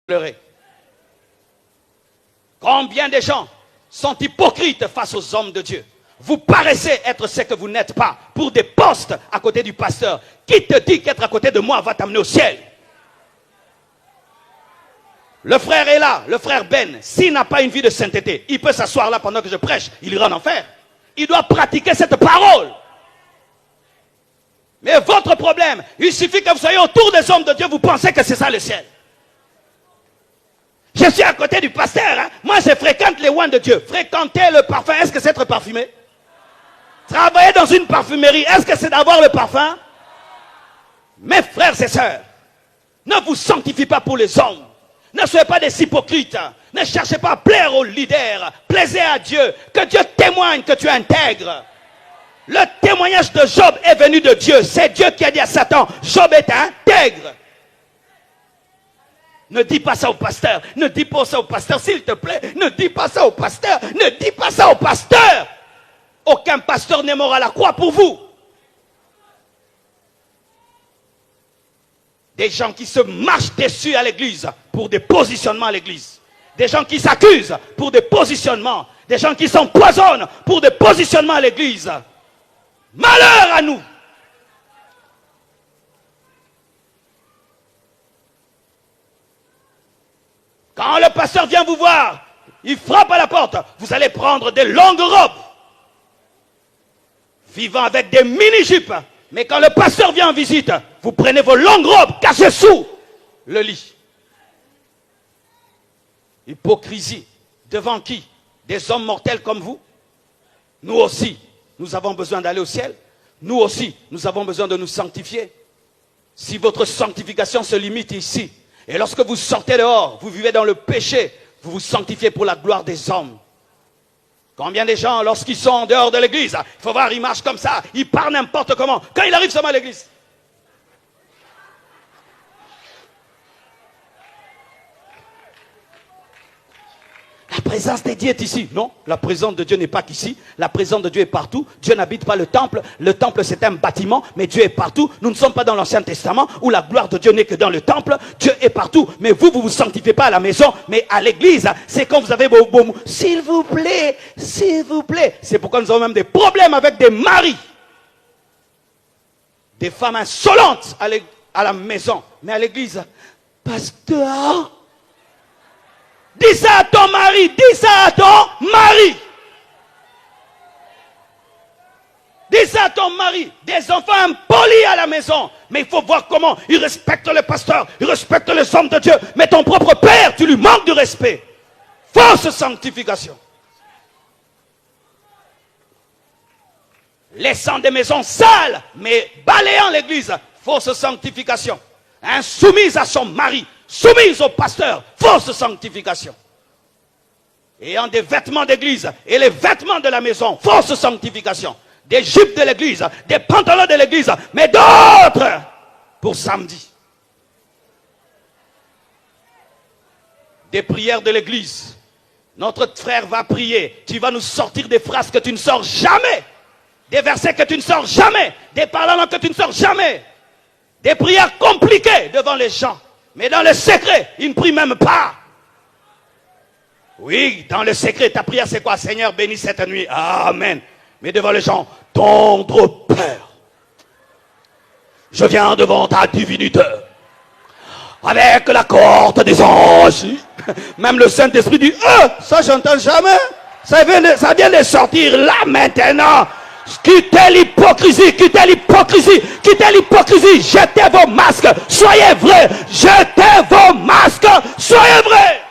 pleurer. Combien de gens sont hypocrites face aux hommes de Dieu? Vous paraissez être ce que vous n'êtes pas pour des postes à côté du pasteur. Qui te dit qu'être à côté de moi va t'amener au ciel? Le frère est là, le frère Ben. S'il n'a pas une vie de sainteté, il peut s'asseoir là pendant que je prêche. Il ira en enfer. Il doit pratiquer cette parole. Mais votre problème, il suffit que vous soyez autour des hommes de Dieu, vous pensez que c'est ça le ciel. Je suis à côté du pasteur. Hein? Moi, je fréquente les oins de Dieu. Fréquenter le parfum, est-ce que c'est être parfumé? Travailler dans une parfumerie, est-ce que c'est d'avoir le parfum? Mes frères et sœurs, ne vous sanctifiez pas pour les hommes. Ne soyez pas des hypocrites. Ne cherchez pas à plaire aux leaders. Plaisez à Dieu. Que Dieu témoigne que tu es intègre. Le témoignage de Job est venu de Dieu. C'est Dieu qui a dit à Satan, Job est intègre. Ne dis pas ça au pasteur. Ne dis pas ça au pasteur, s'il te plaît. Ne dis pas ça au pasteur. Ne dis pas ça au pasteur. Aucun pasteur n'est mort à la croix pour vous. Des gens qui se marchent dessus à l'église pour des positionnements à l'église. Des gens qui s'accusent pour des positionnements. Des gens qui s'empoisonnent pour des positionnements à l'église. Malheur à nous. Quand le pasteur vient vous voir, il frappe à la porte. Vous allez prendre des longues robes. Vivant avec des mini-jupes. Mais quand le pasteur vient en visite, vous prenez vos longues robes cachées sous le lit. Hypocrisie. Devant qui? Des hommes mortels comme vous? Nous aussi, nous avons besoin d'aller au ciel. Nous aussi, nous avons besoin de nous sanctifier. Si votre sanctification se limite ici, et lorsque vous sortez dehors, vous vivez dans le péché, vous vous sanctifiez pour la gloire des hommes. Combien de gens, lorsqu'ils sont en dehors de l'église, il faut voir, ils marchent comme ça, ils parlent n'importe comment. Quand il arrive seulement à l'église, la présence de Dieu est ici. Non, la présence de Dieu n'est pas qu'ici. La présence de Dieu est partout. Dieu n'habite pas le temple. Le temple, c'est un bâtiment, mais Dieu est partout. Nous ne sommes pas dans l'Ancien Testament où la gloire de Dieu n'est que dans le temple. Dieu est partout. Mais vous vous sanctifiez pas à la maison, mais à l'église. C'est quand vous avez vos mots. S'il vous plaît, s'il vous plaît. C'est pourquoi nous avons même des problèmes avec des maris. Des femmes insolentes à la maison. Mais à l'église, pasteur, dis ça à ton mari, dis ça à ton mari. Dis ça à ton mari. Des enfants impolis à la maison. Mais il faut voir comment ils respectent le pasteur, ils respectent les hommes de Dieu. Mais ton propre père, tu lui manques de respect. Fausse sanctification. Laissant des maisons sales, mais balayant l'église. Fausse sanctification. Insoumise à son mari. Soumise au pasteur, fausse sanctification. Ayant des vêtements d'église et les vêtements de la maison, fausse sanctification. Des jupes de l'église, des pantalons de l'église, mais d'autres pour samedi. Des prières de l'église. Notre frère va prier. Tu vas nous sortir des phrases que tu ne sors jamais. Des versets que tu ne sors jamais. Des paroles que tu ne sors jamais. Des prières compliquées devant les gens. Mais dans le secret, il ne prie même pas. Oui, dans le secret, ta prière c'est quoi? Seigneur, bénis cette nuit. Amen. Mais devant les gens, tendre Père, je viens devant ta divinité. Avec la corde des anges. Même le Saint-Esprit dit, ça j'entends jamais. Ça vient de sortir là maintenant. Quittez l'hypocrisie, quittez l'hypocrisie, quittez l'hypocrisie, jetez vos masques, soyez vrais, jetez vos masques, soyez vrais.